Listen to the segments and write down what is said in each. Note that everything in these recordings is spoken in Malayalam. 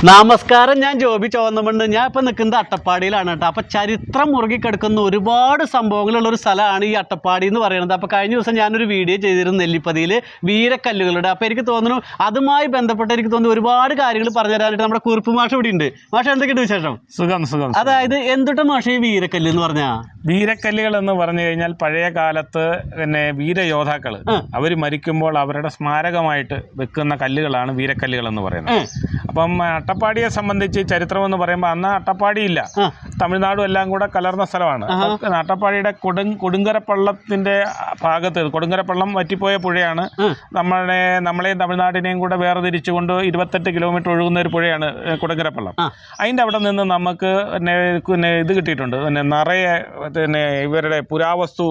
നമസ്കാരം, ഞാൻ ജോബി ചോന്നമണ്ണ്. ഞാൻ ഇപ്പം നിൽക്കുന്നത് അട്ടപ്പാടിയിലാണ് കേട്ടോ. അപ്പം ചരിത്രം മുറുകിക്കിടക്കുന്ന ഒരുപാട് സംഭവങ്ങളുള്ള ഒരു സ്ഥലമാണ് ഈ അട്ടപ്പാടി എന്ന് പറയുന്നത്. അപ്പോൾ കഴിഞ്ഞ ദിവസം ഞാനൊരു വീഡിയോ ചെയ്തിരുന്നു നെല്ലിപ്പതിയിൽ വീരക്കല്ലുകളുടെ. അപ്പോൾ എനിക്ക് തോന്നുന്നു അതുമായി ബന്ധപ്പെട്ട് എനിക്ക് തോന്നുന്നു ഒരുപാട് കാര്യങ്ങൾ പറഞ്ഞു തരാനായിട്ട് നമ്മുടെ കുറുപ്പ് മാഷ് ഇവിടെ ഉണ്ട്. മാഷ് എന്തൊക്കെയുണ്ട് വിശേഷം? സുഖം സുഖം. അതായത് എന്തുട്ട് മാഷ് ഈ വീരക്കല്ല് എന്ന് പറഞ്ഞാൽ? വീരക്കല്ലുകൾ എന്ന് പറഞ്ഞു കഴിഞ്ഞാൽ പഴയ കാലത്ത് പിന്നെ വീരയോദ്ധാക്കൾ അവർ മരിക്കുമ്പോൾ അവരുടെ സ്മാരകമായിട്ട് വെക്കുന്ന കല്ലുകളാണ് വീരക്കല്ലുകൾ എന്ന് പറയുന്നത്. അപ്പം അട്ടപ്പാടിയെ സംബന്ധിച്ച് ചരിത്രം എന്ന് പറയുമ്പോൾ അന്ന് അട്ടപ്പാടിയില്ല, തമിഴ്നാടും എല്ലാം കൂടെ കലർന്ന സ്ഥലമാണ്. അട്ടപ്പാടിയുടെ കൊടുങ്കരപ്പള്ളത്തിന്റെ ഭാഗത്ത്, കൊടുങ്കരപ്പള്ളം വറ്റിപ്പോയ പുഴയാണ്, നമ്മളെയും തമിഴ്നാടിനെയും കൂടെ വേർതിരിച്ചുകൊണ്ട് 28 കിലോമീറ്റർ ഒഴുകുന്ന ഒരു പുഴയാണ് കൊടുങ്കരപ്പള്ളം. അതിൻ്റെ അവിടെ നിന്ന് നമുക്ക് പിന്നെ ഇത് കിട്ടിയിട്ടുണ്ട്, പിന്നെ നിറയെ പിന്നെ ഇവരുടെ പുരാവസ്തു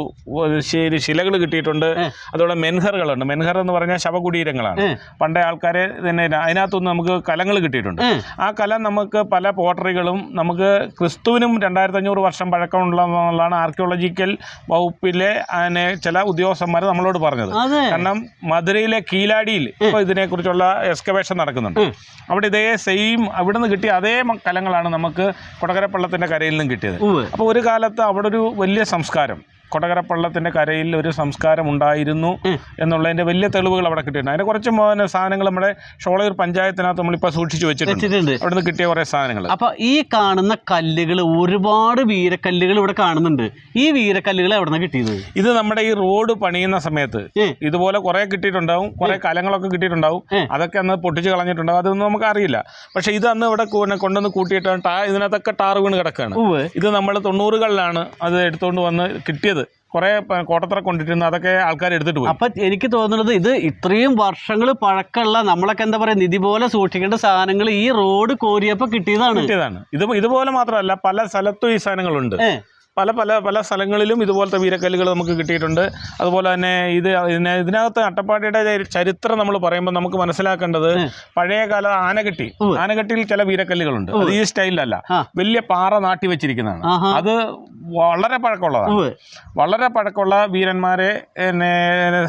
ശിലകൾ കിട്ടിയിട്ടുണ്ട്. അതുപോലെ മെൻഹറുകളുണ്ട്. മെൻഹർ എന്ന് പറഞ്ഞാൽ ശവകുടീരങ്ങളാണ്. പണ്ടേ ആൾക്കാരെ തന്നെ അതിനകത്തുനിന്ന് നമുക്ക് കലങ്ങൾ കിട്ടിയിട്ടുണ്ട്. ആ കലം നമുക്ക് പല പോട്ടറികളും നമുക്ക് ക്രിസ്തുവിനും 2500 വർഷം പഴക്കമുള്ളതാണ് ആർക്കിയോളജിക്കൽ വകുപ്പിലെ ചില ഉദ്യോഗസ്ഥന്മാർ നമ്മളോട് പറഞ്ഞത്. കാരണം മധുരയിലെ കീലാടിയിൽ ഇപ്പോൾ ഇതിനെക്കുറിച്ചുള്ള എക്സ്കവേഷൻ നടക്കുന്നുണ്ട്. അവിടെ ഇതേ സെയിം അവിടെ നിന്ന് കിട്ടിയ അതേ കലങ്ങളാണ് നമുക്ക് കൊടകരപ്പള്ളത്തിൻ്റെ കരയിൽ നിന്നും കിട്ടിയത്. അപ്പോൾ ഒരു കാലത്ത് അവിടെ ഒരു വലിയ സംസ്കാരം, കൊടകരപ്പള്ളത്തിൻ്റെ കരയിൽ ഒരു സംസ്കാരം ഉണ്ടായിരുന്നു എന്നുള്ളതിൻ്റെ വലിയ തെളിവുകൾ അവിടെ കിട്ടിയിട്ടുണ്ട്. അതിൻ്റെ കുറച്ച് സാധനങ്ങൾ നമ്മുടെ ഷോളയൂർ പഞ്ചായത്തിനകത്ത് നമ്മളിപ്പോൾ സൂക്ഷിച്ച് വെച്ചിട്ടുണ്ട്. അവിടെ നിന്ന് കിട്ടിയ കുറേ സാധനങ്ങൾ. അപ്പോൾ ഈ കാണുന്ന കല്ലുകൾ, ഒരുപാട് വീരക്കല്ലുകൾ ഇവിടെ കാണുന്നുണ്ട്. ഈ വീരക്കല്ലുകൾ എവിടെ നിന്നാണ് കിട്ടിയത്? ഇത് നമ്മുടെ ഈ റോഡ് പണിയുന്ന സമയത്ത് ഇതുപോലെ കുറേ കിട്ടിയിട്ടുണ്ടാവും, കുറേ കലങ്ങളൊക്കെ കിട്ടിയിട്ടുണ്ടാവും. അതൊക്കെ അന്ന് പൊട്ടിച്ച് കളഞ്ഞിട്ടുണ്ടാവും, അതൊന്നും നമുക്ക് അറിയില്ല. പക്ഷേ ഇത് അന്ന് ഇവിടെ കൊണ്ടുവന്ന് കൂട്ടിയിട്ടാണ് ഇതിനകത്തൊക്കെ ടാർ വീണ് കിടക്കുകയാണ്. ഇത് നമ്മൾ 90കളിലാണ് അത് എടുത്തുകൊണ്ട് വന്ന് കിട്ടിയത്. കുറേ കോട്ടത്തറ കൊണ്ടിട്ടിരുന്നു, അതൊക്കെ ആൾക്കാർ എടുത്തിട്ട് പോയി. അപ്പം എനിക്ക് തോന്നുന്നത് ഇത് ഇത്രയും വർഷങ്ങൾ പഴക്കമുള്ള നമ്മളൊക്കെ എന്താ പറയുക നിധി പോലെ സൂക്ഷിക്കേണ്ട സാധനങ്ങൾ ഈ റോഡ് കോരിയപ്പോൾ കിട്ടിയതാണ്. ഇതുപോലെ മാത്രമല്ല, പല സ്ഥലത്തും ഈ സാധനങ്ങളുണ്ട്. പല പല പല സ്ഥലങ്ങളിലും ഇതുപോലത്തെ വീരക്കല്ലുകൾ നമുക്ക് കിട്ടിയിട്ടുണ്ട്. അതുപോലെ തന്നെ ഇതിനകത്ത് അട്ടപ്പാടിയുടെ ചരിത്രം നമ്മൾ പറയുമ്പോൾ നമുക്ക് മനസ്സിലാക്കേണ്ടത് പഴയകാല ആനകെട്ടിയിൽ ചില വീരക്കല്ലുകളുണ്ട്. അത് ഈ സ്റ്റൈലിലല്ല, വലിയ പാറ നാട്ടി വെച്ചിരിക്കുന്നതാണ്. അത് വളരെ പഴക്കമുള്ളതാണ്. വളരെ പഴക്കമുള്ള വീരന്മാരെ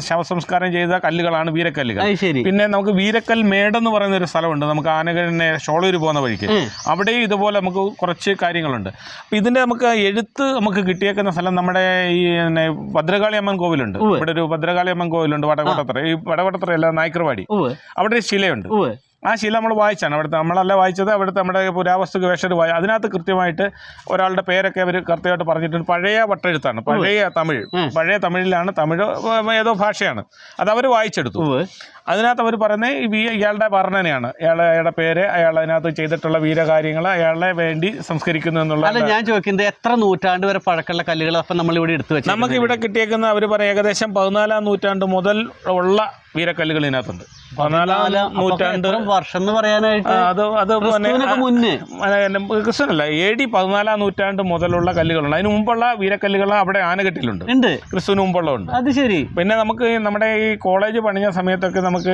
ശവസംസ്കാരം ചെയ്ത കല്ലുകളാണ് വീരക്കല്ലുകൾ. പിന്നെ നമുക്ക് വീരക്കൽ മേടെന്ന് പറയുന്ന ഒരു സ്ഥലമുണ്ട്, നമുക്ക് ആനകളിനെ ഷോളൂർ പോകുന്ന വഴിക്ക്. അവിടെയും ഇതുപോലെ നമുക്ക് കുറച്ച് കാര്യങ്ങളുണ്ട്. അപ്പം ഇതിൻ്റെ നമുക്ക് എഴുത്ത് നമുക്ക് കിട്ടിയേക്കുന്ന സ്ഥലം നമ്മുടെ ഈ ഭദ്രകാളി അമ്മൻ കോവിലുണ്ട്. ഇവിടെ ഒരു ഭദ്രകാളി അമ്മൻ കോവിലുണ്ട് വടകോട്ടത്തറ. ഈ വടകോട്ടത്തറയല്ല, നായ്ക്കർവാടി. അവിടെ ഒരു ശിലയുണ്ട്. ആ ശില നമ്മൾ വായിച്ചാണ്, അവിടുത്തെ നമ്മളല്ല വായിച്ചത്, അവിടുത്തെ നമ്മുടെ പുരാവസ്തു ഗവേഷകർ അതിനകത്ത് കൃത്യമായിട്ട് ഒരാളുടെ പേരൊക്കെ അവർ കൃത്യമായിട്ട് പറഞ്ഞിട്ടുണ്ട്. പഴയ വട്ടെഴുത്താണ്, പഴയ തമിഴിലാണ്, തമിഴ് ഏതോ ഭാഷയാണ്, അത് അവർ വായിച്ചെടുത്തു. അതിനകത്ത് അവർ പറയുന്നത് ഇയാളുടെ വർണ്ണനയാണ്, അയാളുടെ പേര്, അയാൾ അതിനകത്ത് ചെയ്തിട്ടുള്ള വീരകാര്യങ്ങൾ അയാളെ വേണ്ടി സംസ്കരിക്കുന്നു എന്നുള്ള. ഞാൻ ചോദിക്കുന്നത് എത്ര നൂറ്റാണ്ട് വരെ പഴക്കമുള്ള കല്ലുകൾ അപ്പം നമ്മളിവിടെ എടുത്തു വെച്ചു? നമുക്ക് ഇവിടെ കിട്ടിയേക്കുന്ന അവർ പറയും ഏകദേശം 14ാം നൂറ്റാണ്ട് മുതൽ ഉള്ള വീരക്കല്ലുകൾ ഇതിനകത്തുണ്ട്. 14ാം നൂറ്റാണ്ട് വർഷം എന്ന് പറയാനായിട്ട് ക്രിസ്തുവിനല്ല, AD 14ാം നൂറ്റാണ്ട് മുതലുള്ള കല്ലുകളുണ്ട്. അതിന് മുമ്പുള്ള വീരക്കല്ലുകൾ അവിടെ ആനകെട്ടിലുണ്ട്, ക്രിസ്തുവിന് മുമ്പുള്ളതുണ്ട്. അത് ശരി. പിന്നെ നമുക്ക് നമ്മുടെ ഈ കോളേജ് പണിഞ്ഞ സമയത്തൊക്കെ നമുക്ക്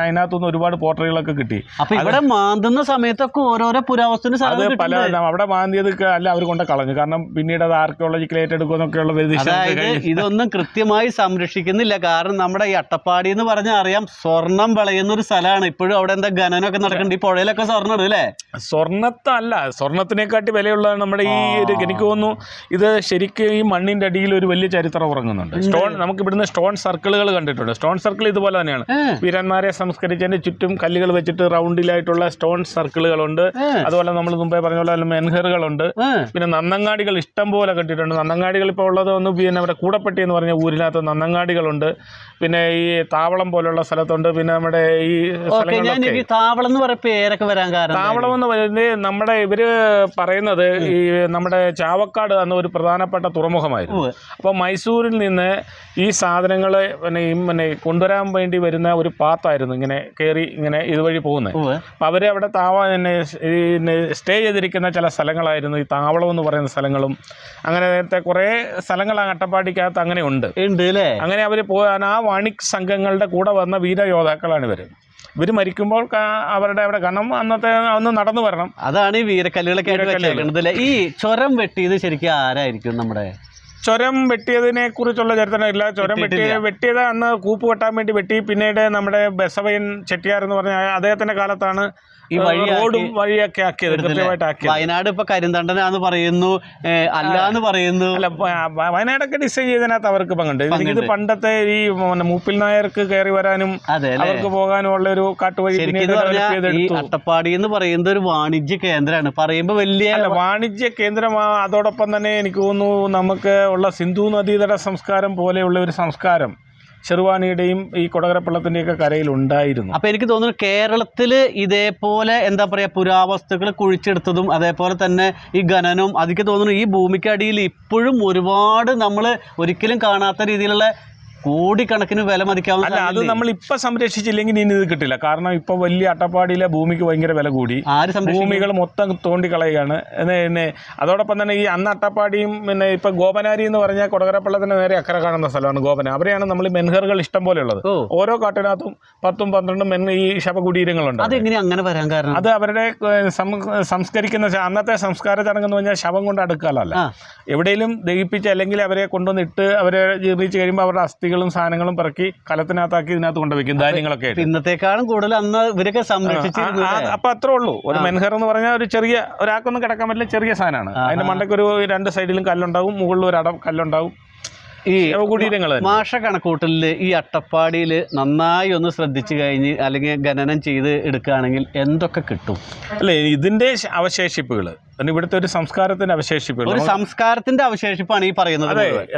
അതിനകത്തുനിന്ന് ഒരുപാട് പോട്ടറികളൊക്കെ കിട്ടി. അപ്പൊ ഇവിടെ മാന്തുന്ന സമയത്തൊക്കെ ഓരോരോ പുരാവസ്തുവിന് പല അവിടെ മാന്തിയത് അല്ല അവർ കൊണ്ട് കളഞ്ഞു. കാരണം പിന്നീട് അത് ആർക്കിയോളജിക്കൽ ഏറ്റെടുക്കുമെന്നൊക്കെയുള്ള ഇതൊന്നും കൃത്യമായി സംരക്ഷിക്കുന്നില്ല. കാരണം നമ്മുടെ ഈ അട്ടപ്പാടി എന്ന് പറഞ്ഞാൽ അറിയാം, സ്വർണം വിളയുന്ന ഒരു സ്ഥലമാണ്. ഇപ്പോഴും അവിടെ എന്താ ഖനനമൊക്കെ നടക്കുന്നുണ്ട്. ഈ പുഴയിലൊക്കെ സ്വർണ്ണം ഇടും അല്ലേ? സ്വർണ്ണത്തല്ല, സ്വർണ്ണത്തിനെക്കാട്ടി വിലയുള്ളതാണ് നമ്മുടെ ഈ ഒരു. എനിക്ക് തോന്നുന്നു ഇത് ശരിക്കും ഈ മണ്ണിന്റെ അടിയിൽ ഒരു വലിയ ചരിത്രം ഉറങ്ങുന്നുണ്ട്. സ്റ്റോൺ, നമുക്ക് ഇവിടുന്ന് സ്റ്റോൺ സർക്കിളുകൾ കണ്ടിട്ടുണ്ട്. സ്റ്റോൺ സർക്കിൾ ഇതുപോലെ തന്നെയാണ്. വീരന്മാരെ സംസ്കരിച്ചതിന്റെ ചുറ്റും കല്ലുകൾ വെച്ചിട്ട് റൗണ്ടിലായിട്ടുള്ള സ്റ്റോൺ സർക്കിളുകളുണ്ട്. അതുപോലെ നമ്മൾ മുമ്പേ പറഞ്ഞ പോലെ മെൻഹറുകളുണ്ട്. പിന്നെ നന്നങ്ങാടികൾ ഇഷ്ടം പോലെ കണ്ടിട്ടുണ്ട്. നന്നങ്ങാടികൾ ഇപ്പോൾ ഉള്ളത് ഒന്ന് പിന്നെ അവിടെ കൂടപ്പെട്ടി എന്ന് പറഞ്ഞ ഊരിനകത്ത് നന്നങ്ങാടികളുണ്ട്. പിന്നെ ഈ താവളം പോലുള്ള സ്ഥലത്തുണ്ട്. പിന്നെ നമ്മുടെ ഈ താവളം എന്ന് പറയുന്ന പേരൊക്കെ വരാൻ കാരണം, താവളം എന്ന് പറയുന്നത് നമ്മുടെ ഇവര് പറയുന്നത് ഈ നമ്മുടെ ചാവക്കാട് എന്ന ഒരു പ്രധാനപ്പെട്ട തുറമുഖമായിരുന്നു. അപ്പോൾ മൈസൂരിൽ നിന്ന് ഈ സാധനങ്ങൾ പിന്നെ കൊണ്ടുവരാൻ വേണ്ടി വരുന്ന ഒരു പാത്തായിരുന്നു ഇങ്ങനെ കയറി ഇങ്ങനെ ഇതുവഴി പോകുന്നത്. അപ്പം അവരെ അവിടെ സ്റ്റേ ചെയ്തിരിക്കുന്ന ചില സ്ഥലങ്ങളായിരുന്നു ഈ താവളം എന്ന് പറയുന്ന സ്ഥലങ്ങളും. അങ്ങനെ നേരത്തെ കുറേ സ്ഥലങ്ങൾ ആ അട്ടപ്പാടിക്കകത്ത് അങ്ങനെ ഉണ്ട്. അങ്ങനെ അവർ പോകാൻ ആ വാണിക് സംഘങ്ങളുടെ കൂടെ വന്ന വീരയോദ്ധാക്കളാണ് ഇവർ മരിക്കുമ്പോൾ അവരുടെ അവിടെ കാരണം അന്നത്തെ ഒന്ന് നടന്നു വരണം. അതാണ് ഈ വീരക്കല്ലുകളൊക്കെ. ഈ ചുരം വെട്ടിയത് ശരിക്കും ആരായിരിക്കും? നമ്മുടെ ചുരം വെട്ടിയതിനെ കുറിച്ചുള്ള ചരിത്രമില്ല. ചുരം വെട്ടിയത് അന്ന് കൂപ്പ് വെട്ടാൻ വേണ്ടി വെട്ടി. പിന്നീട് നമ്മുടെ ബസവയൻ ചെട്ടിയാർ എന്ന് പറഞ്ഞ അദ്ദേഹത്തിൻ്റെ കാലത്താണ് ഈ റോഡും വഴിയൊക്കെ ആക്കിയത്, കൃത്യമായിട്ട് ആക്കിയത്. വയനാട് ഇപ്പൊ കരിന്തണ്ടനാന്ന് പറയുന്നു, അല്ലാന്ന് പറയുന്നു. അല്ല, വയനാടൊക്കെ ഡിസൈൻ ചെയ്തതിനകത്ത് അവർക്ക് പങ്കുണ്ട്. ഇത് പണ്ടത്തെ ഈ മൂപ്പിൽ നായർക്ക് കയറി വരാനും അവർക്ക് പോകാനും ഉള്ള ഒരു കാട്ടുവഴി. അട്ടപ്പാടി എന്ന് പറയുന്നത് ഒരു വാണിജ്യ കേന്ദ്രമാണ്. പറയുമ്പോ വലിയ വാണിജ്യ കേന്ദ്രം. അതോടൊപ്പം തന്നെ എനിക്ക് തോന്നുന്നു നമുക്ക് ഉള്ള സിന്ധു നദീതട സംസ്കാരം പോലെയുള്ള ഒരു സംസ്കാരം ചെറുവാണിയുടെയും ഈ കൊടകരപ്പള്ളത്തിൻ്റെയൊക്കെ കരയിൽ ഉണ്ടായിരുന്നു. അപ്പോൾ എനിക്ക് തോന്നുന്നു കേരളത്തിൽ ഇതേപോലെ എന്താ പറയുക പുരാവസ്തുക്കൾ കുഴിച്ചെടുത്തതും അതേപോലെ തന്നെ ഈ ഖനനവും അതൊക്കെ തോന്നുന്നു ഈ ഭൂമിക്കടിയിൽ ഇപ്പോഴും ഒരുപാട് നമ്മൾ ഒരിക്കലും കാണാത്ത രീതിയിലുള്ള കോടിക്കണക്കിന് വില മതിക്കാവുന്ന. അല്ല, അത് നമ്മൾ ഇപ്പം സംരക്ഷിച്ചില്ലെങ്കിൽ ഇനി ഇത് കിട്ടില്ല. കാരണം ഇപ്പോൾ വലിയ അട്ടപ്പാടിയിലെ ഭൂമിക്ക് ഭയങ്കര വില കൂടി, ഭൂമികൾ മൊത്തം തോണ്ടിക്കളയുകയാണ്. പിന്നെ അതോടൊപ്പം തന്നെ ഈ അന്ന് അട്ടപ്പാടിയും പിന്നെ ഇപ്പം ഗോപനാരി എന്ന് പറഞ്ഞാൽ കൊടകരപ്പള്ളത്തിന് നേരെ അക്കരെ കാണുന്ന സ്ഥലമാണ് ഗോപന. അവിടെയാണ് നമ്മൾ മെൻഹറുകൾ ഇഷ്ടം പോലെ ഉള്ളത്. ഓരോ കാട്ടിനകത്തും 10-12 ഈ ശവകുടീരങ്ങളുണ്ട്. അതെങ്ങനെ അങ്ങനെ വരാൻ കാരണം? അത് അവരുടെ സംസ്കരിക്കുന്ന അന്നത്തെ സംസ്കാര ചടങ്ങെന്ന് പറഞ്ഞാൽ ശവം കൊണ്ട് അടുക്കാലല്ല, എവിടെയെങ്കിലും ദഹിപ്പിച്ച് അല്ലെങ്കിൽ അവരെ കൊണ്ടുവന്നിട്ട് അവരെ ജീർണിച്ച് കഴിയുമ്പോൾ അവരുടെ അസ്ഥികൾ സാധനങ്ങളും പറക്കി കലത്തിനകത്താക്കി ഇതിനകത്ത് കൊണ്ടുവയ്ക്കും, ധാന്യങ്ങളൊക്കെ. ഇന്നത്തെക്കാളും കൂടുതൽ അന്ന് ഇവരൊക്കെ സംരക്ഷിച്ചിരുന്നു. അപ്പൊ അത്രേ ഉള്ളൂ. ഒരു മെൻഹർ എന്ന് പറഞ്ഞാൽ ഒരു ചെറിയ ഒരാൾക്കൊന്നും കിടക്കാൻ പറ്റില്ല, ചെറിയ സാധനമാണ്. അതിന്റെ മണ്ടയ്ക്ക് ഒരു 2 സൈഡിലും കല്ലുണ്ടാവും, മുകളിൽ ഒരു കല്ലുണ്ടാവും. ഈ കുടീരങ്ങൾ മാഷ കണക്കൂട്ടലിൽ ഈ അട്ടപ്പാടിയിൽ നന്നായി ഒന്ന് ശ്രദ്ധിച്ചു കഴിഞ്ഞ് അല്ലെങ്കിൽ ഖനനം ചെയ്ത് എടുക്കുകയാണെങ്കിൽ എന്തൊക്കെ കിട്ടും? അല്ലേ, ഇതിന്റെ അവശേഷിപ്പുകൾ, ഇവിടുത്തെ ഒരു സംസ്കാരത്തിന്റെ അവശേഷിപ്പുകൾ, ഒരു സംസ്കാരത്തിന്റെ അവശേഷിപ്പാണ് ഈ പറയുന്നത്.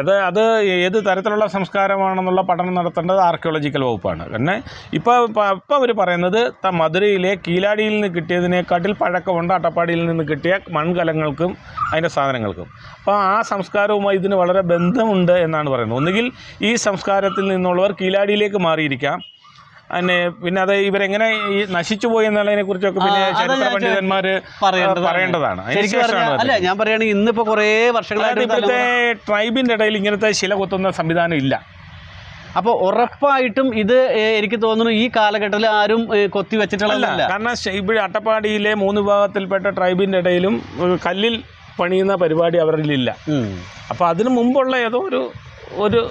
അതെ, അത് ഏത് തരത്തിലുള്ള സംസ്കാരമാണെന്നുള്ള പഠനം നടത്തേണ്ടത് ആർക്കിയോളജിക്കൽ വകുപ്പാണ്. പിന്നെ ഇപ്പം അവർ പറയുന്നത് മധുരയിലെ കീലാടിയിൽ നിന്ന് കിട്ടിയതിനെക്കാട്ടിൽ പഴക്കമുണ്ട് അട്ടപ്പാടിയിൽ നിന്ന് കിട്ടിയ മൺകലങ്ങൾക്കും അതിൻ്റെ സാധനങ്ങൾക്കും. അപ്പോൾ ആ സംസ്കാരവുമായി ഇതിന് വളരെ ബന്ധമുണ്ട് എന്നാണ് പറയുന്നത്. ഒന്നുകിൽ ഈ സംസ്കാരത്തിൽ നിന്നുള്ളവർ കീലാടിയിലേക്ക് മാറിയിരിക്കാം, പിന്നെ അത് ഇവരെങ്ങനെ ഈ നശിച്ചു പോയി എന്നുള്ളതിനെ കുറിച്ചൊക്കെ പിന്നെ ചരിത്ര പണ്ഡിതന്മാർ പറയേണ്ടതാണ്. അല്ല, ഞാൻ പറയുകയാണെങ്കിൽ ഇന്നിപ്പോൾ കുറേ വർഷങ്ങളായിട്ട് ഇപ്പോഴത്തെ ട്രൈബിൻ്റെ ഇടയിൽ ഇങ്ങനത്തെ ശില കൊത്തുന്ന സംവിധാനം ഇല്ല. അപ്പോൾ ഉറപ്പായിട്ടും ഇത് എനിക്ക് തോന്നുന്നു ഈ കാലഘട്ടത്തിൽ ആരും കൊത്തി വെച്ചിട്ടുള്ളതല്ല. കാരണം ഇവിടെ അട്ടപ്പാടിയിലെ 3 വിഭാഗത്തിൽപ്പെട്ട ട്രൈബിൻ്റെ ഇടയിലും കല്ലിൽ പണിയുന്ന പരിപാടി അവരിലില്ല. അപ്പോൾ അതിനു മുമ്പുള്ള ഏതോ ഒരു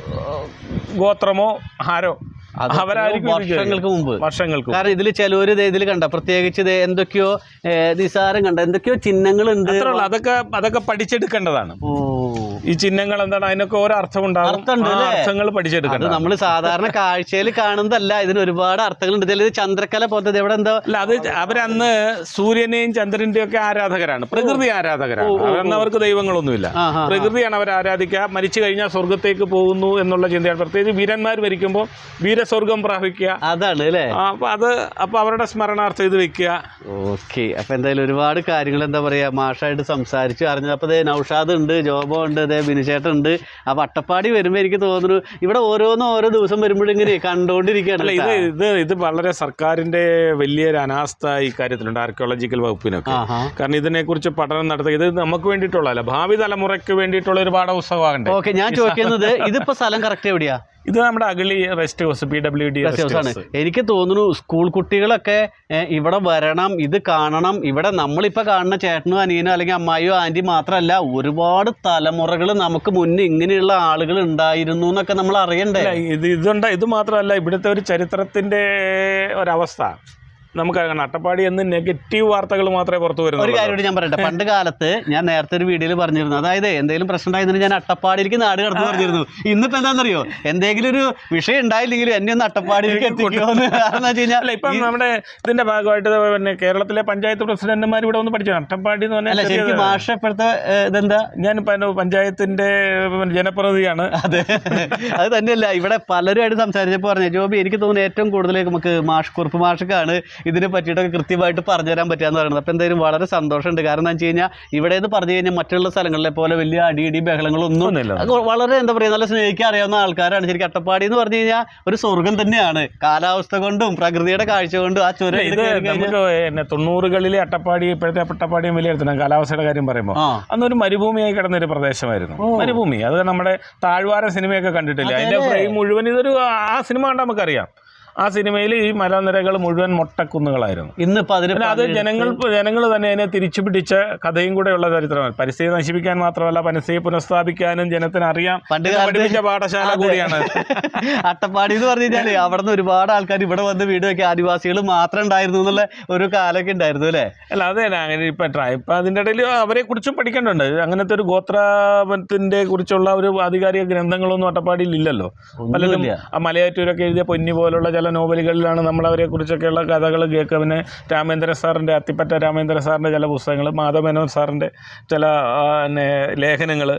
ഗോത്രമോ ആരോ അവരായിരിക്കും വർഷങ്ങൾക്ക്. കാരണം ഇതിൽ ചിലവര് ഇതിൽ കണ്ട പ്രത്യേകിച്ച് എന്തൊക്കെയോ നിസാരം കണ്ട എന്തൊക്കെയോ ചിഹ്നങ്ങളുണ്ട്. അതൊക്കെ പഠിച്ചെടുക്കേണ്ടതാണ്. ഈ ചിഹ്നങ്ങൾ എന്താണ്, അതിനൊക്കെ ഓരോ അർത്ഥം ഉണ്ടാകും, അർത്ഥങ്ങൾ പഠിച്ചെടുക്കണം. നമ്മൾ സാധാരണ കാഴ്ചയിൽ കാണുന്നതല്ല, ഇതിന് ഒരുപാട് അർത്ഥങ്ങളുണ്ട്. ചിലത് ചന്ദ്രക്കല പോലത്തെ എവിടെ എന്തോ അല്ല, അത് അവരന്ന് സൂര്യനെയും ചന്ദ്രന്റെയും ഒക്കെ ആരാധകരാണ്, പ്രകൃതി ആരാധകരാണ്. അന്ന് അവർക്ക് ദൈവങ്ങളൊന്നുമില്ല, പ്രകൃതിയാണ് അവർ ആരാധിക്കുക. മരിച്ചു കഴിഞ്ഞാൽ സ്വർഗത്തേക്ക് പോകുന്നു എന്നുള്ള ചിന്തയാണ്. പ്രത്യേകിച്ച് വീരന്മാർ മരിക്കുമ്പോൾ വീരസ്വർഗം പ്രാപിക്കുക, അതാണ് അല്ലേ. അപ്പൊ അവരുടെ സ്മരണാർത്ഥം ഇത് വെക്കുക. ഓക്കെ, അപ്പൊ എന്തായാലും ഒരുപാട് കാര്യങ്ങൾ എന്താ പറയാ മാഷായിട്ട് സംസാരിച്ചു അറിഞ്ഞത്. അപ്പൊ നൗഷാദ് ഉണ്ട്, ജോബോ ഉണ്ട്, ബിനുചേട്ടൻ ഉണ്ട്. അപ്പൊ അട്ടപ്പാടി വരുമ്പോ എനിക്ക് തോന്നുന്നു ഇവിടെ ഓരോ ദിവസം വരുമ്പോഴും ഇങ്ങനെ കണ്ടുകൊണ്ടിരിക്കുകയാണ്. ഇത് വളരെ സർക്കാരിന്റെ വലിയൊരു അനാസ്ഥ ഈ കാര്യത്തിലുണ്ട്, ആർക്കിയോളജിക്കൽ വകുപ്പിനൊക്കെ. കാരണം ഇതിനെക്കുറിച്ച് പഠനം നടത്തുക, ഇത് നമുക്ക് വേണ്ടിയിട്ടുള്ളതല്ല, ഭാവി തലമുറയ്ക്ക് വേണ്ടിയിട്ടുള്ള ഒരു പാഠപുസ്തകമാകണ്ടേ. ഓക്കെ, ഞാൻ ചോദിക്കുന്നത് ഇതിപ്പോ സ്ഥലം കറക്റ്റ് എവിടെയാ? ഇത് നമ്മുടെ Agali rest house, PWD rest house ആണ്. എനിക്ക് തോന്നുന്നു സ്കൂൾ കുട്ടികളൊക്കെ ഇവിടെ വരണം, ഇത് കാണണം. ഇവിടെ നമ്മളിപ്പോൾ കാണുന്ന ചേട്ടനോ അനിയനോ അല്ലെങ്കിൽ അമ്മായിയോ ആൻറ്റി മാത്രമല്ല, ഒരുപാട് തലമുറകൾ നമുക്ക് മുന്നേ ഇങ്ങനെയുള്ള ആളുകൾ ഉണ്ടായിരുന്നു എന്നൊക്കെ നമ്മൾ അറിയണ്ടേ. ഇത് മാത്രമല്ല, ഇവിടുത്തെ ഒരു ചരിത്രത്തിൻ്റെ ഒരവസ്ഥ നമുക്ക് അട്ടപ്പാടി എന്ന് നെഗറ്റീവ് വാർത്തകൾ മാത്രമേ പുറത്തു വരുന്നു. ഒരു കാര്യം ഞാൻ പറയട്ടെ, പണ്ട് കാലത്ത് ഞാൻ നേരത്തെ ഒരു വീഡിയോയിൽ പറഞ്ഞിരുന്നു, അതായത് എന്തെങ്കിലും പ്രശ്നം ഉണ്ടായിരുന്നു ഞാൻ അട്ടപ്പാടിയിലേക്ക് നാട് കടന്നു പറഞ്ഞിരുന്നു. ഇന്നിപ്പോൾ എന്താണെന്നറിയോ, എന്തെങ്കിലും ഒരു വിഷയം ഉണ്ടായില്ലെങ്കിലും എന്നെ ഒന്ന് അട്ടപ്പാടിയിലേക്ക് എത്തിക്കുമെന്ന്. കാരണം വെച്ച് കഴിഞ്ഞാൽ ഇപ്പം നമ്മുടെ ഇതിന്റെ ഭാഗമായിട്ട് പിന്നെ കേരളത്തിലെ പഞ്ചായത്ത് പ്രസിഡന്റുമാർ ഇവിടെ ഒന്ന് പഠിച്ചു. അട്ടപ്പാടി എന്ന് പറഞ്ഞാൽ ശരിക്കും മാഷ ഇപ്പോഴത്തെ ഇതെന്താ, ഞാൻ പഞ്ചായത്തിന്റെ ജനപ്രതിനിധിയാണ്. അതെ, അത് തന്നെയല്ല, ഇവിടെ പലരുമായിട്ട് സംസാരിച്ചപ്പോൾ പറഞ്ഞു, ജോബി എനിക്ക് തോന്നുന്നു ഏറ്റവും കൂടുതൽ നമുക്ക് കുറുപ്പ് മാഷക്കാണ് ഇതിനെ പറ്റിയിട്ടൊക്കെ കൃത്യമായിട്ട് പറഞ്ഞുതരാൻ പറ്റുകയെന്ന് പറയുന്നത്. അപ്പോൾ എന്തായാലും വളരെ സന്തോഷമുണ്ട്. കാരണം എന്താ വെച്ച് കഴിഞ്ഞാൽ ഇവിടെ എന്ന് പറഞ്ഞു കഴിഞ്ഞാൽ മറ്റുള്ള സ്ഥലങ്ങളിലെ പോലെ വലിയ അടിയിടി ബഹളങ്ങളൊന്നും വളരെ എന്താ പറയുക നല്ല സ്നേഹിക്കാൻ അറിയാവുന്ന ആൾക്കാരാണ്. ശരിക്കും അട്ടപ്പാടി എന്ന് പറഞ്ഞു കഴിഞ്ഞാൽ ഒരു സ്വർഗം തന്നെയാണ്, കാലാവസ്ഥ കൊണ്ടും പ്രകൃതിയുടെ കാഴ്ച കൊണ്ടും. ആ ചുരം നമുക്ക് 90കളിലെ അട്ടപ്പാടി ഇപ്പോഴത്തെ അട്ടപ്പാടിയും വിലയിരുത്തണം. കാലാവസ്ഥയുടെ കാര്യം പറയുമ്പോൾ അന്നൊരു മരുഭൂമിയായി കിടന്നൊരു പ്രദേശമായിരുന്നു. മരുഭൂമി, അത് നമ്മുടെ താഴ്വാര സിനിമയൊക്കെ കണ്ടിട്ടില്ല, അതിന്റെ ഫ്രെയിം മുഴുവൻ ഇതൊരു ആ സിനിമ കണ്ടാൽ നമുക്കറിയാം. ആ സിനിമയിൽ ഈ മലനിരകൾ മുഴുവൻ മൊട്ടക്കുന്നുകളായിരുന്നു. ഇന്നിപ്പോൾ അത് ജനങ്ങൾ തന്നെ അതിനെ തിരിച്ചു പിടിച്ച കഥയും കൂടെയുള്ള ചരിത്രമാണ്. പരിസ്ഥിതി നശിപ്പിക്കാൻ മാത്രമല്ല, പരിസ്ഥിതി പുനഃസ്ഥാപിക്കാനും ജനത്തിന് അറിയാം. പഠിപ്പിച്ച പാഠശാല കൂടിയാണ് അട്ടപ്പാടി എന്ന് പറഞ്ഞു കഴിഞ്ഞാൽ. അവിടെ നിന്ന് ഒരുപാട് ആൾക്കാർ ഇവിടെ വന്ന് വീട് വെക്കുക, ആദിവാസികൾ മാത്രം ഉണ്ടായിരുന്നു എന്നുള്ള ഒരു കാലമൊക്കെ ഉണ്ടായിരുന്നു അല്ലേ? അല്ല അതെ, അങ്ങനെ ഇപ്പം അതിൻ്റെ ഇടയിൽ അവരെ കുറിച്ചും പഠിക്കേണ്ടതുണ്ട്. അങ്ങനത്തെ ഒരു ഗോത്രത്തിന്റെ കുറിച്ചുള്ള ഒരു ആധികാരിക ഗ്രന്ഥങ്ങളൊന്നും അട്ടപ്പാടിയിൽ ഇല്ലല്ലോ. പലരും മലയാറ്റൂരൊക്കെ എഴുതിയ പൊന്നി പോലുള്ള ചില നോവലുകളിലാണ് നമ്മൾ അവരെ കുറിച്ചൊക്കെയുള്ള കഥകൾ കേൾക്കുക. പിന്നെ രാമേന്ദ്ര സാറിൻ്റെ, അത്തിപ്പറ്റ രാമേന്ദ്ര സാറിൻ്റെ ചില പുസ്തകങ്ങൾ, മാധവമേനോൻ സാറിൻ്റെ ചില ലേഖനങ്ങൾ.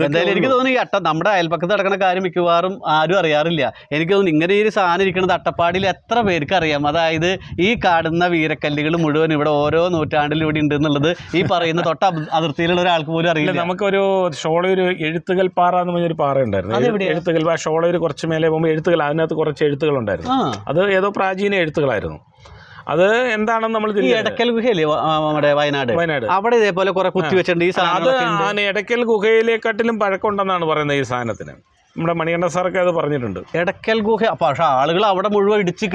എന്തായാലും എനിക്ക് തോന്നുന്നു ഈ നമ്മുടെ അയൽപ്പക്കത്ത് നടക്കുന്ന കാര്യം മിക്കവാറും ആരും അറിയാറില്ല. എനിക്ക് തോന്നുന്നു ഇങ്ങനെ ഒരു സാധനം ഇരിക്കുന്നത് അട്ടപ്പാടിയിൽ എത്ര പേർക്ക് അറിയാം. അതായത് ഈ കാണുന്ന വീരക്കല്ലുകൾ മുഴുവൻ ഇവിടെ ഓരോ നൂറ്റാണ്ടിൽ ഇവിടെ ഉണ്ട് എന്നുള്ളത് ഈ പറയുന്ന തൊട്ട അതിർത്തിയിലുള്ള ഒരാൾക്ക് പോലും അറിയില്ല. നമുക്കൊരു ഷോളയൂർ എഴുത്തുകൾ പാറ എന്ന് പറഞ്ഞൊരു പാറ ഉണ്ടായിരുന്നു. എഴുത്തുകൾ ഷോളയൂർ കുറച്ച് മേലെ പോകുമ്പോൾ എഴുത്തുകൾ, അതിനകത്ത് കുറച്ച് എഴുത്തുകൾ ഉണ്ടായിരുന്നു. അത് ഏതോ പ്രാചീന എഴുത്തുകളായിരുന്നു. അത് എന്താണെന്ന് നമ്മൾ എടക്കൽ ഗുഹയില്ലേ നമ്മുടെ വയനാട്, അവിടെ ഇതേപോലെ കുറെ കുത്തി വെച്ചിട്ടുണ്ട്. ഈ സാധനം എടക്കൽ ഗുഹയിലേക്കാട്ടിലും പഴക്കമുണ്ടെന്നാണ് പറയുന്നത് ഈ സാധനത്തിന്. നമ്മുടെ മണികണ്ഠ സാറൊക്കെ അത് പറഞ്ഞിട്ടുണ്ട്. എടക്കൽ ഗുഹ. പക്ഷെ ആളുകൾ അവിടെ മുഴുവൻ ഇടിച്ച്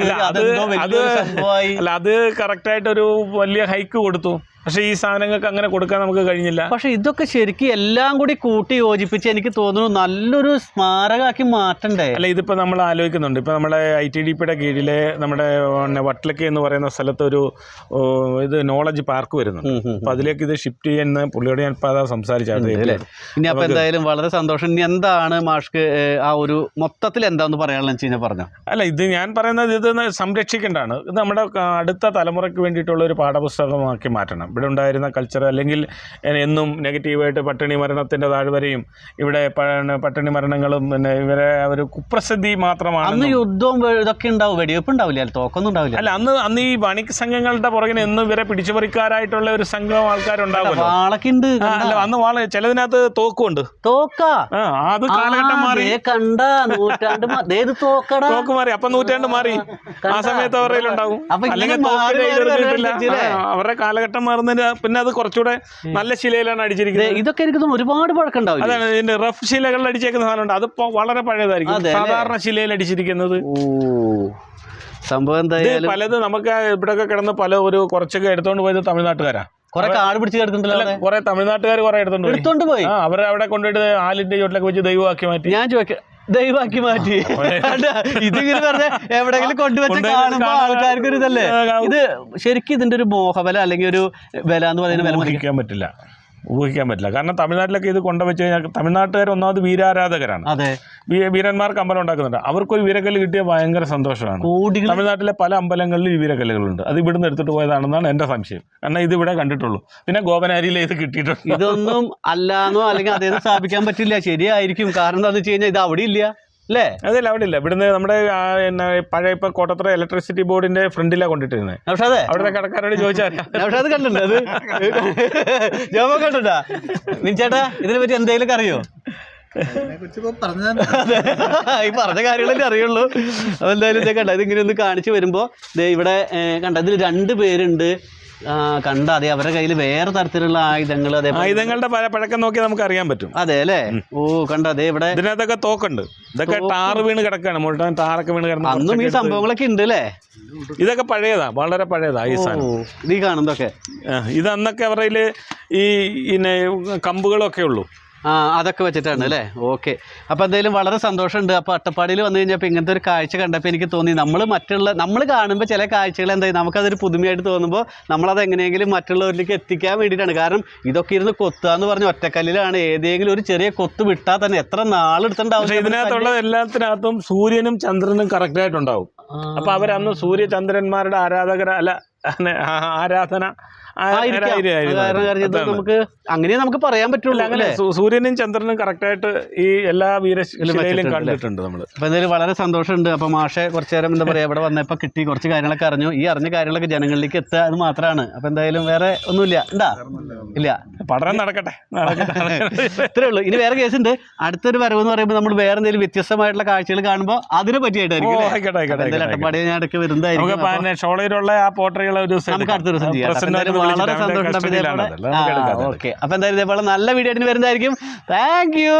അത് കറക്റ്റായിട്ടൊരു വലിയ ഹൈക്ക് കൊടുത്തു. പക്ഷേ ഈ സാധനങ്ങൾക്ക് അങ്ങനെ കൊടുക്കാൻ നമുക്ക് കഴിഞ്ഞില്ല. പക്ഷെ ഇതൊക്കെ ശരിക്കും എല്ലാം കൂടി കൂട്ടി യോജിപ്പിച്ച് എനിക്ക് തോന്നുന്നു നല്ലൊരു സ്മാരകമാക്കി മാറ്റണ്ടേ? അല്ല, ഇതിപ്പോൾ നമ്മൾ ആലോചിക്കുന്നുണ്ട്. ഇപ്പോൾ നമ്മുടെ ITDPയുടെ കീഴിലെ നമ്മുടെ വട്ടലക്കി എന്ന് പറയുന്ന സ്ഥലത്ത് ഒരു നോളജ് പാർക്ക് വരുന്നുണ്ട്. അപ്പോൾ അതിലേക്ക് ഇത് ഷിഫ്റ്റ് ചെയ്യുന്ന പുള്ളിയോട് ഞാൻ ഇപ്പോൾ അതാ സംസാരിച്ചത്. ഇനി അപ്പോൾ എന്തായാലും വളരെ സന്തോഷം. ഇനി എന്താണ് മാഷ്ക്ക് ആ ഒരു മൊത്തത്തിൽ എന്താണെന്ന് പറയാനുള്ള വെച്ച് കഴിഞ്ഞാൽ പറഞ്ഞോ? അല്ല, ഇത് ഞാൻ പറയുന്നത് ഇത് സംരക്ഷിക്കേണ്ടതാണ്. ഇത് നമ്മുടെ അടുത്ത തലമുറയ്ക്ക് വേണ്ടിയിട്ടുള്ള ഒരു പാഠപുസ്തകമാക്കി മാറ്റണം. ഇവിടെ ഉണ്ടായിരുന്ന കൾച്ചർ, അല്ലെങ്കിൽ എന്നും നെഗറ്റീവായിട്ട് പട്ടിണി മരണത്തിൻ്റെ താഴ്വരയും ഇവിടെ പട്ടിണി മരണങ്ങളും പിന്നെ ഇവരെ ഒരു കുപ്രസിദ്ധി മാത്രമാണ്. അന്ന് യുദ്ധവും ഇതൊക്കെ ഉണ്ടാവും, വെടിവെപ്പ് ഉണ്ടാവില്ല, തോക്കൊന്നും ഉണ്ടാവില്ല. അല്ല, അന്ന് ഈ വണിക് സംഘങ്ങളുടെ പുറകിന് എന്നും ഇവരെ പിടിച്ചുപറിക്കാരായിട്ടുള്ള ഒരു സംഘം ആൾക്കാരുണ്ടാവുമല്ലോ. വാളക്കുണ്ട്. അല്ല, അന്ന് ചിലതിനകത്ത് തോക്കുണ്ട്. തോക്കാ? അത് കാലഘട്ടം മാറി. കണ്ട നൂറ്റാണ്ട് തോക്ക് മാറി. അപ്പൊ നൂറ്റാണ്ട് മാറി. ആ സമയത്ത് അവരുടെ ഉണ്ടാവും. അല്ലെങ്കിൽ അവരുടെ കാലഘട്ടം മാറുന്നതിന് പിന്നെ അത് കുറച്ചുകൂടെ നല്ല ശിലയിലാണ് അടിച്ചിരിക്കുന്നത്. ഇതൊക്കെ എനിക്ക് ഒരുപാട് പഴക്കമുണ്ടാവും. അതാണ് ഇതിന്റെ റഫ് ശിലകളിൽ അടിച്ചേക്കുന്ന സാധനമുണ്ട്. അതിപ്പോ വളരെ പഴയതായിരിക്കും. സാധാരണ ശിലയിൽ അടിച്ചിരിക്കുന്നത് സംഭവം എന്തായാലും പലത് നമുക്ക് ഇവിടെയൊക്കെ കിടന്ന് കുറച്ചൊക്കെ എടുത്തോണ്ട് പോയത് തമിഴ്നാട്ടുകാരാ. കുറെ കാട് പിടിച്ച് കിടക്കുന്നുണ്ടല്ലോ. കുറെ തമിഴ്നാട്ടുകാർ കുറെ എടുത്തോണ്ട് പോയി. അവരെ അവിടെ കൊണ്ടുപോയിട്ട് ആലിന്റെ ചോട്ടിലൊക്കെ വെച്ച് ദൈവമാക്കി മാറ്റി. ഞാൻ ചോദിക്കാം, ദൈവമാക്കി മാറ്റി? ഇതിങ്ങനെ പറഞ്ഞ എവിടെയെങ്കിലും കൊണ്ടുവച്ച് കാണുമ്പോൾ ആൾക്കാർക്ക് ഒരു ഇതല്ലേ? ഇത് ശരിക്കും ഇതിന്റെ ഒരു മോഹബല അല്ലെങ്കിൽ ഒരു വില എന്ന് പറയുന്ന വില ഊഹിക്കാൻ പറ്റില്ല. കാരണം തമിഴ്നാട്ടിലൊക്കെ ഇത് കൊണ്ടുവച്ച് കഴിഞ്ഞാൽ തമിഴ്നാട്ടുകാർ ഒന്നാമത് വീരാരാധകരാണ്. അതെ, വീരന്മാർക്ക് അമ്പലം ഉണ്ടാക്കുന്നുണ്ട്. അവർക്കൊരു വീരക്കല്ല് കിട്ടിയ ഭയങ്കര സന്തോഷമാണ്. തമിഴ്നാട്ടിലെ പല അമ്പലങ്ങളിൽ ഈ വീരക്കല്ലുകളുണ്ട്. അത് ഇവിടുന്ന് എടുത്തിട്ട് പോയതാണെന്നാണ് എൻ്റെ സംശയം. കാരണം ഇത് ഇവിടെ കണ്ടിട്ടുള്ളൂ. പിന്നെ ഗോപനാരിയിലെ ഇത് കിട്ടിയിട്ടുണ്ട്. ഇതൊന്നും അല്ലാന്നോ അല്ലെങ്കിൽ അതേന്ന് സ്ഥാപിക്കാൻ പറ്റില്ല. ശരിയായിരിക്കും. കാരണം എന്താണെന്ന് വെച്ച് കഴിഞ്ഞാൽ ഇത് അവിടെ ഇല്ല അല്ലേ? അതല്ല, അവിടെ ഇല്ല. ഇവിടുന്ന് നമ്മുടെ പഴയ ഇപ്പൊ കോട്ടത്തറ ഇലക്ട്രിസിറ്റി ബോർഡിന്റെ ഫ്രണ്ടിലാണ് കൊണ്ടിട്ടിരുന്നത്. അവിടുത്തെ കടക്കാരോട് ചോദിച്ചാൽ കണ്ടിട്ടുണ്ട്. അത് ജോമ കണ്ടിട്ടാ മിൻചേട്ടാ? ഇതിനെ പറ്റി എന്തെങ്കിലും അറിയോ? ഈ പറഞ്ഞ കാര്യങ്ങളല്ലേ അറിയുള്ളൂ. അതെന്തായാലും കണ്ട ഇതിങ്ങനെ ഒന്ന് കാണിച്ചു വരുമ്പോ ഇവിടെ കണ്ട ഇതിൽ 2 പേരുണ്ട്. കണ്ട അതെ, അവരുടെ കയ്യിൽ വേറെ തരത്തിലുള്ള ആയുധങ്ങൾ, ആയുധങ്ങളുടെ പഴക്കം നോക്കി നമുക്ക് അറിയാൻ പറ്റും. അതെ അല്ലേ? ഓ കണ്ട അതെ, ഇവിടെ ഇതിനകത്തൊക്കെ തോക്കുണ്ട്. ഇതൊക്കെ ടാറ് വീണ് കിടക്കാണ്, മുഴുവൻ ടാറൊക്കെ വീണ് കിടന്നു. അന്നും ഈ സംഭവങ്ങളൊക്കെ ഉണ്ട് അല്ലേ? ഇതൊക്കെ പഴയതാ, വളരെ പഴയതാ ഈ സാധനം. ഇത് കാണുന്നതൊക്കെ ഇത് അന്നൊക്കെ അവരുടെ ഈ കമ്പുകളൊക്കെ ഉള്ളൂ. അതൊക്കെ വെച്ചിട്ടാണ് അല്ലേ? ഓക്കെ. അപ്പോൾ എന്തായാലും വളരെ സന്തോഷമുണ്ട്. അപ്പോൾ അട്ടപ്പാടിയിൽ വന്നു കഴിഞ്ഞപ്പോൾ ഇങ്ങനത്തെ ഒരു കാഴ്ച കണ്ടപ്പോൾ എനിക്ക് തോന്നി നമ്മൾ കാണുമ്പോൾ ചില കാഴ്ചകൾ എന്തായി നമുക്കതൊരു പുതുമയായിട്ട് തോന്നുമ്പോൾ നമ്മളത് എങ്ങനെയെങ്കിലും മറ്റുള്ളവരിലേക്ക് എത്തിക്കാൻ വേണ്ടിയിട്ടാണ്. കാരണം ഇതൊക്കെ ഇരുന്ന് കൊത്തുക എന്ന് പറഞ്ഞ ഒറ്റക്കല്ലിലാണ്. ഏതെങ്കിലും ഒരു ചെറിയ കൊത്ത് വിട്ടാൽ തന്നെ എത്ര നാളെടുത്തിട്ടുണ്ടാവും. ഇതിനകത്തുള്ള എല്ലാത്തിനകത്തും സൂര്യനും ചന്ദ്രനും കറക്റ്റായിട്ടുണ്ടാവും. അപ്പോൾ അവരന്ന് സൂര്യചന്ദ്രന്മാരുടെ ആരാധന നമുക്ക് അങ്ങനെ നമുക്ക് പറയാൻ പറ്റുള്ളൂ. അങ്ങനെ സൂര്യനും ചന്ദ്രനും കറക്റ്റായിട്ട് ഈ എല്ലാ വീരശിലയിലും കണ്ടിട്ടുണ്ട് നമ്മൾ. അപ്പൊ എന്തായാലും വളരെ സന്തോഷമുണ്ട്. അപ്പൊ മാഷെ കുറച്ചു നേരം എന്താ പറയാ ഇവിടെ വന്നപ്പോ കിട്ടി കുറച്ച് കാര്യങ്ങളൊക്കെ അറിഞ്ഞു. ഈ അറിഞ്ഞ കാര്യങ്ങളൊക്കെ ജനങ്ങളിലേക്ക് എത്തുക അത് മാത്രമാണ്. അപ്പൊ എന്തായാലും വേറെ ഒന്നുമില്ല. ഇല്ല, പഠനം നടക്കട്ടെ. ഇത്രേ ഉള്ളൂ. ഇനി വേറെ കേസുണ്ട്. അടുത്തൊരു വരവ് എന്ന് പറയുമ്പോൾ നമ്മൾ വേറെ എന്തെങ്കിലും വ്യത്യസ്തമായിട്ടുള്ള കാഴ്ചകൾ കാണുമ്പോൾ അതിനെ പറ്റിയായിട്ടായിരിക്കും. അട്ടപ്പാടി ഞാൻ ഇടയ്ക്ക് വരുന്നതായിരിക്കും. ഷോളയിലുള്ള ആ പോട്ടറികളെ നമുക്ക് അടുത്ത ദിവസം ചെയ്യാം. വളരെ സന്തോഷം. ഓക്കെ. അപ്പൊ എന്തായാലും ഇതേപോലെ നല്ല വീഡിയോ ആയിട്ട് വരുന്നതായിരിക്കും. Thank you.